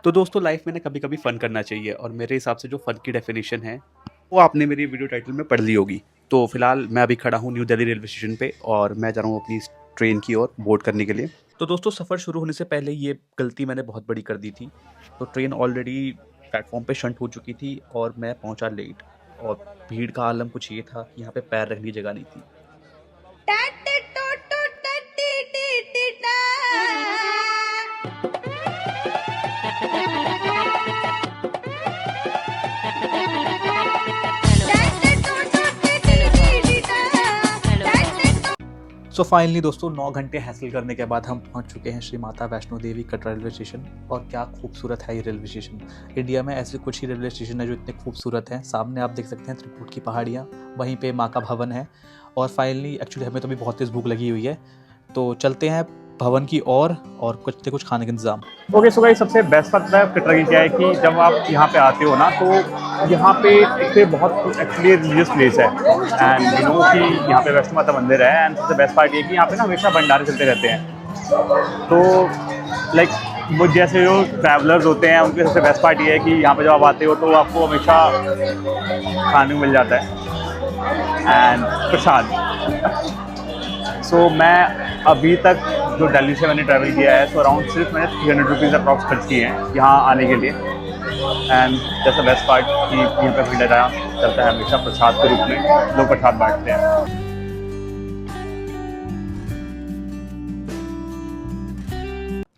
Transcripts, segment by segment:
तो दोस्तों लाइफ में ना कभी कभी फ़न करना चाहिए और मेरे हिसाब से जो फ़न की डेफिनेशन है वो आपने मेरी वीडियो टाइटल में पढ़ ली होगी। तो फिलहाल मैं अभी खड़ा हूँ न्यू दिल्ली रेलवे स्टेशन पे और मैं जा रहा हूँ अपनी इस ट्रेन की ओर बोर्ड करने के लिए। तो दोस्तों सफ़र शुरू होने से पहले ये गलती मैंने बहुत बड़ी कर दी थी। तो ट्रेन ऑलरेडी प्लेटफॉर्म पे शंट हो चुकी थी और मैं पहुँचा लेट। और भीड़ का आलम कुछ ये था कि यहाँ पे पैर रखने की जगह नहीं थी। सो फाइनली दोस्तों 9 घंटे हैसल करने के बाद हम पहुंच चुके हैं श्री माता वैष्णो देवी कटरा रेलवे स्टेशन। और क्या खूबसूरत है ये रेलवे स्टेशन। इंडिया में ऐसे कुछ ही रेलवे स्टेशन है जो इतने खूबसूरत हैं। सामने आप देख सकते हैं त्रिकुट की पहाड़ियाँ, वहीं पे माँ का भवन है। और फाइनली एक्चुअली हमें तो अभी बहुत तेज़ भूख लगी हुई है, तो चलते हैं भवन की और कुछ से कुछ खाने का इंतज़ाम। ओके सो गाइस, सबसे बेस्ट बात है कटरा की क्या है कि जब आप यहाँ पे आते हो ना, तो यहाँ पे एक तो बहुत एक्चुअली रिलीजियस प्लेस है एंड यू नो कि यहाँ पे वैष्णो माता मंदिर है। एंड सबसे बेस्ट पार्ट ये कि यहाँ पे ना हमेशा भंडारे चलते रहते हैं। तो लाइक वो जैसे जो ट्रैवलर्स होते हैं उनके सबसे बेस्ट पार्ट ये है कि यहाँ पे जब आप आते हो तो आपको हमेशा खाने को मिल जाता है एंड प्रसाद। सो मैं अभी तक जो दिल्ली से मैंने ट्रैवल किया है तो अराउंड सिर्फ मैंने 300 रुपीज़ अप्रॉक्स खर्च किए हैं यहाँ आने के लिए। And that's the best part कि यहाँ पर भंडारा चलता है हमेशा प्रसाद के रूप में, लोग प्रसाद बांटते हैं।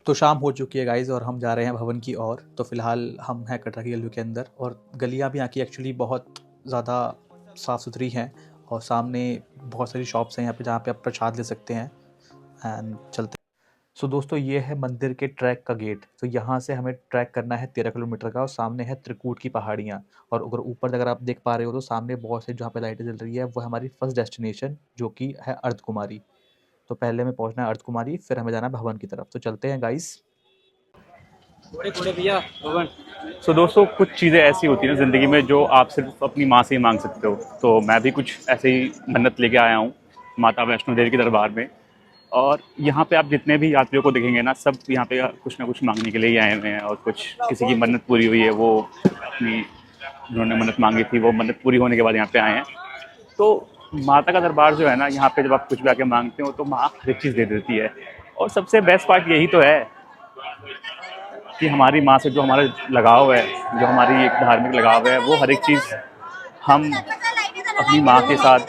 तो शाम हो चुकी है गाइज और हम जा रहे हैं भवन की ओर। तो फिलहाल हम हैं कटरा की गलियों के अंदर और गलियां भी यहाँ की एक्चुअली बहुत ज़्यादा साफ़ सुथरी हैं। और सामने बहुत सारी शॉप्स हैं यहाँ पे जहाँ पे आप प्रसाद ले सकते हैं। एंड चलते। सो दोस्तों ये है मंदिर के ट्रैक का गेट। तो यहाँ से हमें ट्रैक करना है 13 किलोमीटर का और सामने है त्रिकूट की पहाड़ियाँ। और अगर ऊपर अगर आप देख पा रहे हो तो सामने बहुत से जहाँ पे लाइटें जल रही है वो हमारी फर्स्ट डेस्टिनेशन जो कि है अर्धकुमारी। तो पहले हमें पहुँचना है अर्धकुमारी, फिर हमें जाना है भवन की तरफ। तो चलते हैं गाइस। सो दोस्तों कुछ चीज़ें ऐसी होती हैं ज़िंदगी में जो आप सिर्फ अपनी माँ से ही मांग सकते हो। तो मैं भी कुछ ऐसे ही मन्नत लेके आया हूँ माता वैष्णो देवी के दरबार में। और यहाँ पे आप जितने भी यात्रियों को देखेंगे ना, सब यहाँ पे कुछ ना कुछ मांगने के लिए ही आए हुए हैं। और कुछ किसी की मन्नत पूरी हुई है, वो अपनी जिन्होंने मन्नत मांगी थी वो मन्नत पूरी होने के बाद यहाँ पे आए हैं। तो माता का दरबार जो है ना, यहाँ पे जब आप कुछ भी आके मांगते हो तो माँ हर एक चीज़ दे देती है। और सबसे बेस्ट पार्ट यही तो है कि हमारी माँ से जो हमारा लगाव है, जो हमारी एक धार्मिक लगाव है, वो हर एक चीज़ हम अपनी माँ के साथ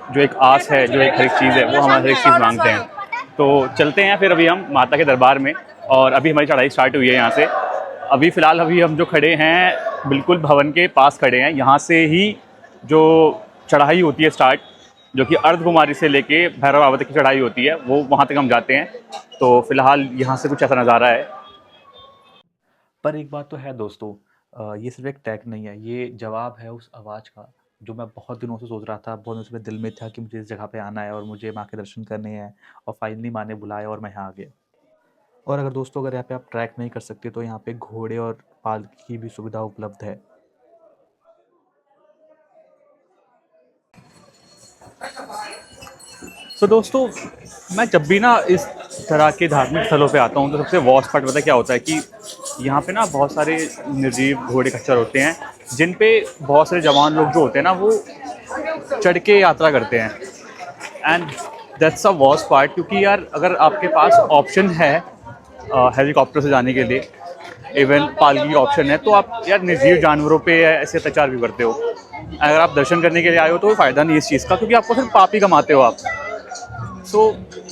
जो एक आस है, जो एक हर एक चीज़ है, वो हम हर एक चीज़ मांगते हैं। तो चलते हैं फिर अभी हम माता के दरबार में। और अभी हमारी चढ़ाई स्टार्ट हुई है यहाँ से। अभी फ़िलहाल हम जो खड़े हैं बिल्कुल भवन के पास खड़े हैं। यहाँ से ही जो चढ़ाई होती है स्टार्ट, जो कि अर्धकुमारी से लेके भैरव बाबा तक की चढ़ाई होती है, वो वहाँ तक हम जाते हैं। तो फिलहाल यहाँ से कुछ ऐसा नज़ारा है। पर एक बात तो है दोस्तों, ये सिर्फ एक टैग नहीं है, ये जवाब है उस आवाज़ का जो मैं बहुत दिनों से सोच रहा था। बहुत दिनों से मेरे दिल में था कि मुझे इस जगह पे आना है और मुझे माँ के दर्शन करने हैं। और फाइनली माँ ने बुलाया और मैं यहाँ आ गया। और अगर दोस्तों अगर यहाँ पे आप ट्रैक नहीं कर सकते तो यहाँ पे घोड़े और पालकी की भी सुविधा उपलब्ध है। तो दोस्तों मैं जब भी ना इस तरह के धार्मिक स्थलों पे आता हूँ तो सबसे वॉस्ट पार्ट पता क्या होता है कि यहाँ पे ना बहुत सारे निर्जीव घोड़े खच्चर होते हैं, जिन पे बहुत सारे जवान लोग जो होते हैं ना, वो चढ़ के यात्रा करते हैं। एंड दैट्स अ वॉस्ट पार्ट, क्योंकि यार अगर आपके पास ऑप्शन है हेलीकॉप्टर से जाने के लिए, इवन पालकी ऑप्शन है, तो आप यार निर्जीव जानवरों पे ऐसे अत्याचार भी करते हो। अगर आप दर्शन करने के लिए आए हो तो कोई फ़ायदा नहीं है इस चीज़ का, क्योंकि आपको सिर्फ पाप ही कमाते हो आप। सो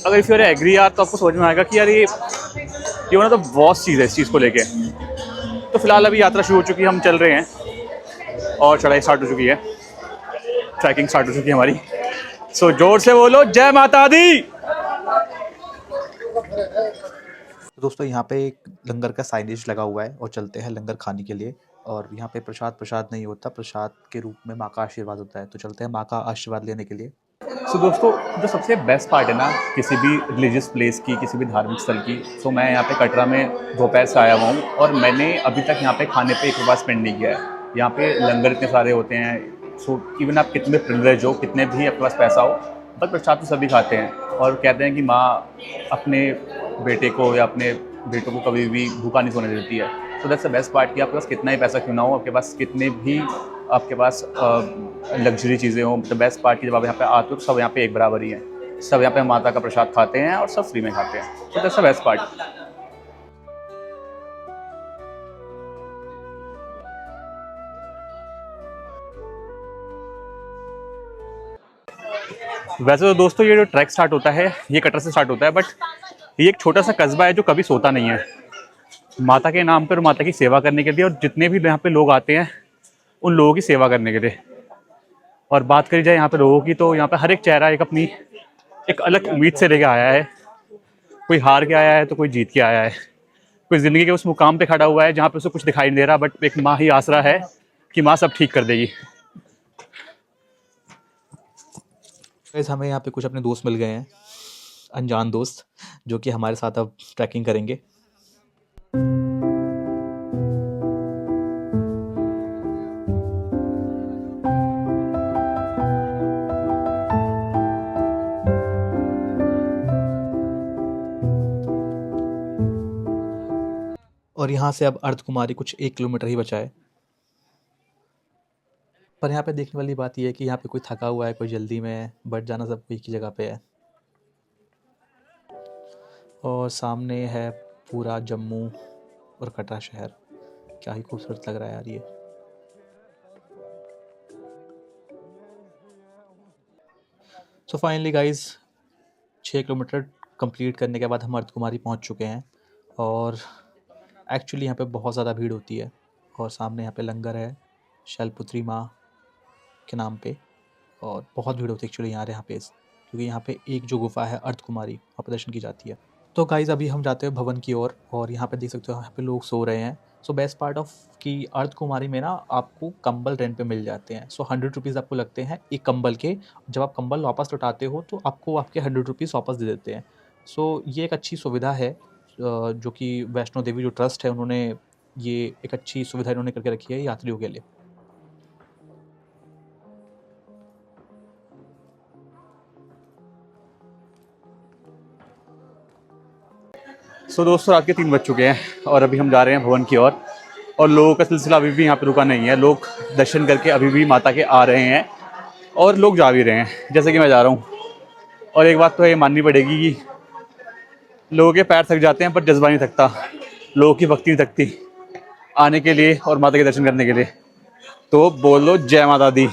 अगर इफ़ यू आर एग्री यार, तो आपको समझ में आएगा कि यार ये ना तो बहुत चीज़ है इस चीज़ को लेके। तो फिलहाल अभी यात्रा शुरू हो चुकी है, हम चल रहे हैं और चढ़ाई स्टार्ट हो चुकी है, ट्रैकिंग स्टार्ट हो चुकी है हमारी। सो जोर से बोलो जय माता दी। तो दोस्तों यहाँ पे एक लंगर का साइनेज लगा हुआ है और चलते हैं लंगर खाने के लिए। और यहाँ पे प्रसाद नहीं होता, प्रसाद के रूप में माँ का आशीर्वाद होता है। तो चलते हैं माँ का आशीर्वाद लेने के लिए। सो दोस्तों जो सबसे बेस्ट पार्ट है ना किसी भी रिलीजियस प्लेस की, किसी भी धार्मिक स्थल की, सो मैं यहाँ पे कटरा में दोपहर से आया हुआ हूँ और मैंने अभी तक यहाँ पे खाने पे एक रुपया स्पेंड नहीं किया है। यहाँ पे लंगर इतने सारे होते हैं। सो इवन आप कितने प्रिविलेज हो, कितने भी आपके पास पैसा हो, बट प्रसाद तो सभी खाते हैं। और कहते हैं कि माँ अपने बेटे को या अपने बेटों को कभी भी भूखा नहीं सोने देती है। So that's the best part कि आपके पास कितना ही पैसा क्यों ना हो, आपके पास कितने भी आपके पास लग्जरी चीज़ें हों, द बेस्ट पार्ट कि जब आप यहाँ पे आते हो तो सब यहाँ पे एक बराबर ही हैं। सब यहाँ पे माता का प्रसाद खाते हैं और सब फ्री में खाते हैं। So that's the best part. वैसे तो दोस्तों ये जो ट्रैक स्टार्ट होता है ये कटरा से स्टार्ट होता है, बट ये एक छोटा सा कस्बा है जो कभी सोता नहीं है माता के नाम पर, माता की सेवा करने के लिए, और जितने भी यहाँ पे लोग आते हैं उन लोगों की सेवा करने के लिए। और बात करी जाए यहाँ पे लोगों की, तो यहाँ पे हर एक चेहरा एक अपनी एक अलग उम्मीद से लेके आया है। कोई हार के आया है तो कोई जीत के आया है, कोई ज़िंदगी के उस मुकाम पे खड़ा हुआ है जहाँ पे उसे कुछ दिखाई नहीं दे रहा, बट एक माँ ही आसरा है कि माँ सब ठीक कर देगी। गाइस हमें यहाँ पे कुछ अपने दोस्त मिल गए हैं, अनजान दोस्त, जो कि हमारे साथ अब ट्रैकिंग करेंगे। और यहाँ से अब अर्धकुमारी कुछ 1 किलोमीटर ही बचा है। पर यहाँ पे देखने वाली बात यह है कि यहाँ पे कोई थका हुआ है, कोई जल्दी में है, बट जाना सब एक ही जगह पे है। और सामने है पूरा जम्मू और कटरा शहर। क्या ही खूबसूरत लग रहा है यार ये। So finally guys 6 kilometre complete करने के बाद हम अर्धकुमारी पहुँच चुके हैं। और एक्चुअली यहाँ पे बहुत ज़्यादा भीड़ होती है। और सामने यहाँ पे लंगर है शैलपुत्री माँ के नाम पे, और बहुत भीड़ होती है एक्चुअली यहाँ पे, क्योंकि यहाँ पे एक जो गुफा है अर्धकुमारी, वहाँ पे दर्शन की जाती है। तो गाइज़ अभी हम जाते हैं भवन की ओर, और यहाँ पे देख सकते हो यहाँ पे लोग सो रहे हैं। सो बेस्ट पार्ट ऑफ कि अर्धकुमारी में ना आपको कंबल रेंट पे मिल जाते हैं। सो 100 रुपीज़ आपको लगते हैं एक कंबल के। जब आप कंबल वापस लौटाते हो तो आपको आपके 100 रुपीज़ वापस दे देते हैं। सो ये एक अच्छी सुविधा है जो कि वैष्णो देवी जो ट्रस्ट है उन्होंने ये एक अच्छी सुविधा इन्होंने करके रखी है यात्रियों के लिए। सो दोस्तों रात के 3 बज चुके हैं और अभी हम जा रहे हैं भवन की ओर। और लोगों का सिलसिला अभी भी यहाँ पे रुका नहीं है। लोग दर्शन करके अभी भी माता के आ रहे हैं और लोग जा भी रहे हैं, जैसे कि मैं जा रहा हूँ। और एक बात तो ये माननी पड़ेगी कि लोगों के पैर थक जाते हैं पर जज्बा नहीं थकता, लोगों की भक्ति नहीं थकती आने के लिए और माता के दर्शन करने के लिए। तो बोलो जय माता दी।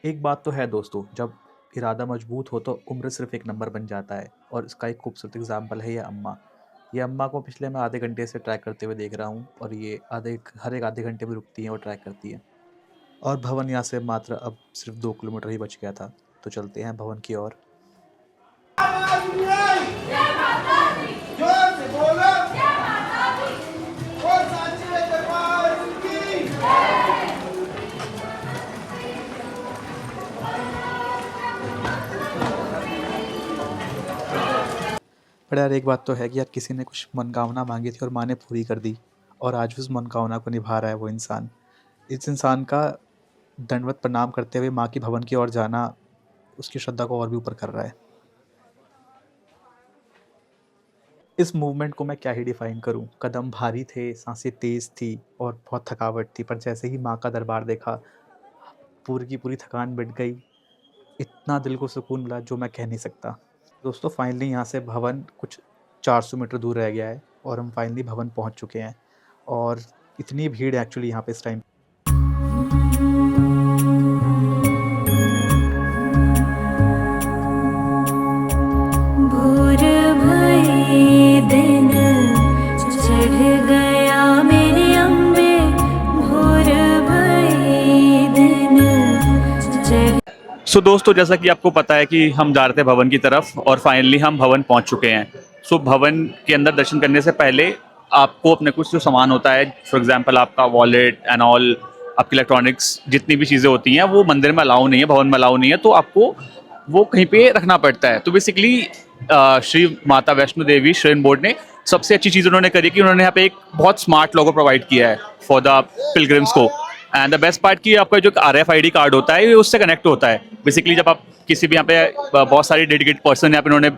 एक बात तो है दोस्तों, जब इरादा मजबूत हो तो उम्र सिर्फ एक नंबर बन जाता है। और इसका एक खूबसूरत एग्जाम्पल है ये अम्मा। ये अम्मा को पिछले मैं आधे घंटे से ट्रैक करते हुए देख रहा हूँ, और ये हर एक आधे घंटे में रुकती हैं और ट्रैक करती हैं। और भवन यहाँ से मात्र अब सिर्फ 2 किलोमीटर ही बच गया था। तो चलते हैं भवन की ओर। पर यार एक बात तो है कि यार किसी ने कुछ मनोकामना मांगी थी और माँ ने पूरी कर दी, और आज उस मनोकामना को निभा रहा है वो इंसान। इस इंसान का दंडवत प्रणाम करते हुए माँ की भवन की ओर जाना उसकी श्रद्धा को और भी ऊपर कर रहा है। इस मूवमेंट को मैं क्या ही डिफाइन करूं। कदम भारी थे, सांसें तेज थी और बहुत थकावट थी, पर जैसे ही माँ का दरबार देखा पूरी की पूरी थकान मिट गई। इतना दिल को सुकून मिला जो मैं कह नहीं सकता। दोस्तों फाइनली यहाँ से भवन कुछ 400 मीटर दूर रह गया है और हम फाइनली भवन पहुँच चुके हैं। और इतनी भीड़ है एक्चुअली यहाँ पे इस टाइम। सो दोस्तों जैसा कि आपको पता है कि हम जा रहे थे भवन की तरफ और फाइनली हम भवन पहुंच चुके हैं। सो भवन के अंदर दर्शन करने से पहले आपको अपने कुछ जो सामान होता है, फॉर एग्जांपल आपका वॉलेट एंड ऑल, आपकी इलेक्ट्रॉनिक्स जितनी भी चीज़ें होती हैं वो मंदिर में अलाउ नहीं है, भवन में अलाउ नहीं है, तो आपको वो कहीं पे रखना पड़ता है। तो बेसिकली श्री माता वैष्णो देवी श्रेन बोर्ड ने सबसे अच्छी चीज़ उन्होंने करी कि उन्होंने यहाँ पे एक बहुत स्मार्ट लोगो प्रोवाइड किया है फॉर द पिलग्रिम्स को। एंड द बेस्ट पार्ट कि आपका जो RFID कार्ड होता है ये उससे कनेक्ट होता है। बेसिकली जब आप किसी भी यहाँ पे बहुत सारी डेडिकेटेड पर्सन यहाँ पे उन्होंने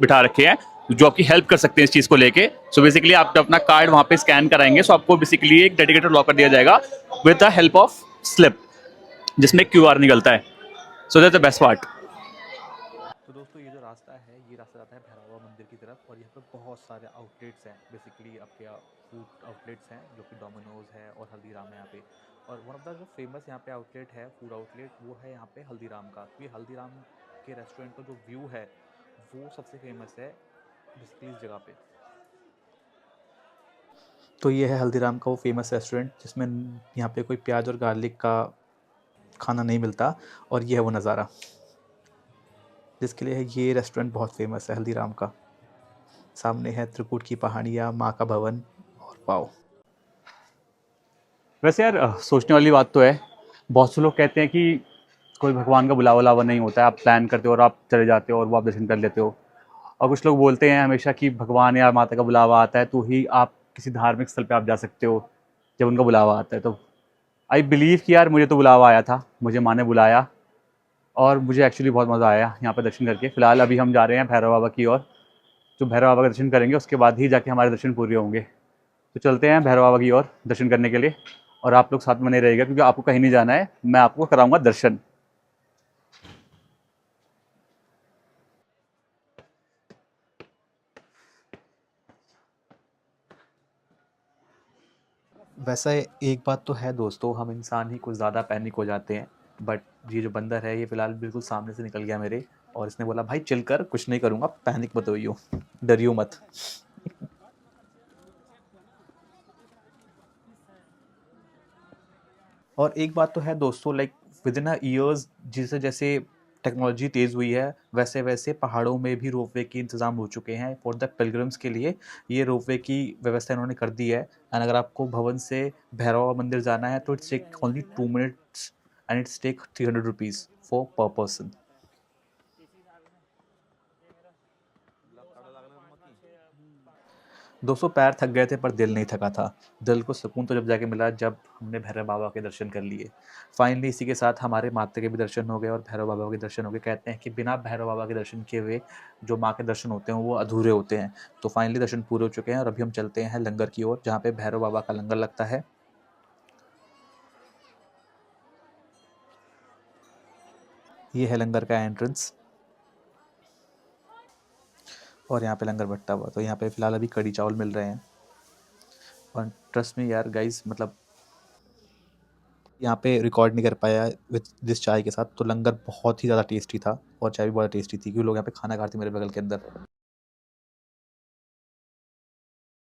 बिठा रखे हैं, जो आपकी हेल्प कर सकते हैं इस चीज़ को लेके। सो बेसिकली आप जब अपना कार्ड वहाँ पे स्कैन कराएंगे, सो आपको बेसिकली एक डेडिकेटेड लॉकर दिया जाएगा with the help of slip, जिसमें QR निकलता है। So that's the best part. तो दोस्तों ये जो रास्ता है, ये रास्ता जाता है भैरव बाबा मंदिर की तरफ, और यहाँ पे बहुत सारे आउटलेट्स हैं, बेसिकली आपके फूड आउटलेट्स हैं, जो कि डोमिनोज है और हल्दीराम है यहाँ पे। और वन ऑफ द जो फेमस यहाँ पे आउटलेट है, फूड आउटलेट, वो है यहाँ पे हल्दीराम का। तो ये हल्दीराम के रेस्टोरेंट का जो व्यू है वो सबसे फेमस है बेसिकली इस जगह पे। तो ये है हल्दीराम का वो फेमस रेस्टोरेंट जिसमें यहाँ पे कोई प्याज और गार्लिक का खाना नहीं मिलता, और ये है वो नज़ारा जिसके लिए ये रेस्टोरेंट बहुत फेमस है हल्दीराम का। सामने है त्रिकुट की पहाड़ियाँ, माँ का भवन और पाव। वैसे यार सोचने वाली बात तो है, बहुत से लोग कहते हैं कि कोई भगवान का बुलावा उलावा नहीं होता है, आप प्लान करते हो और आप चले जाते हो और वो आप दर्शन कर लेते हो। और कुछ लोग बोलते हैं हमेशा कि भगवान या माता का बुलावा आता है तो ही आप किसी धार्मिक स्थल पे आप जा सकते हो, जब उनका बुलावा आता है। तो आई बिलीव कि यार मुझे तो बुलावा आया था, मुझे माँ ने बुलाया और मुझे एक्चुअली बहुत मज़ा आया यहाँ पर दर्शन करके। फिलहाल अभी हम जा रहे हैं भैरव बाबा की ओर, जो भैरव बाबा का दर्शन करेंगे उसके बाद ही जाके हमारे दर्शन पूरे होंगे। तो चलते हैं भैरव बाबा की ओर दर्शन करने के लिए, और आप लोग साथ में नहीं रहेगा क्योंकि आपको कहीं नहीं जाना है, मैं आपको कराऊंगा दर्शन। वैसे एक बात तो है दोस्तों, हम इंसान ही कुछ ज़्यादा पैनिक हो जाते हैं, बट ये जो बंदर है ये फ़िलहाल बिल्कुल सामने से निकल गया मेरे, और इसने बोला भाई चिल कर, कुछ नहीं करूँगा, पैनिक मत होइयो, डरियो मत। और एक बात तो है दोस्तों, like with in a years जैसे जैसे टेक्नोलॉजी तेज़ हुई है, वैसे वैसे पहाड़ों में भी रोपवे के इंतज़ाम हो चुके हैं फॉर द पिलग्रिम्स के लिए। ये रोपवे की व्यवस्था इन्होंने कर दी है, एंड अगर आपको भवन से भैरव बाबा मंदिर जाना है तो it's take only 2 minutes, and it's take 300 rupees for per person. दोस्तों पैर थक गए थे पर दिल नहीं थका था। दिल को सुकून तो जब जाके मिला जब हमने भैरव बाबा के दर्शन कर लिए। फाइनली इसी के साथ हमारे माता के भी दर्शन हो गए और भैरव बाबा के दर्शन हो गए। कहते हैं कि बिना भैरव बाबा के दर्शन किए हुए जो माँ के दर्शन होते हैं वो अधूरे होते हैं। तो फाइनली दर्शन पूरे हो चुके हैं और अभी हम चलते हैं लंगर की ओर, जहाँ पे भैरव बाबा का लंगर लगता है। ये है लंगर का एंट्रेंस, और यहाँ पे लंगर बंटता हुआ। तो यहाँ पे फ़िलहाल अभी कढ़ी चावल मिल रहे हैं, और ट्रस्ट में यार गाइस, मतलब यहाँ पे रिकॉर्ड नहीं कर पाया विद दिस चाय के साथ। तो लंगर बहुत ही ज़्यादा टेस्टी था, और चाय भी बहुत टेस्टी थी, क्योंकि लोग यहाँ पे खाना खा रहे थे मेरे बगल के अंदर।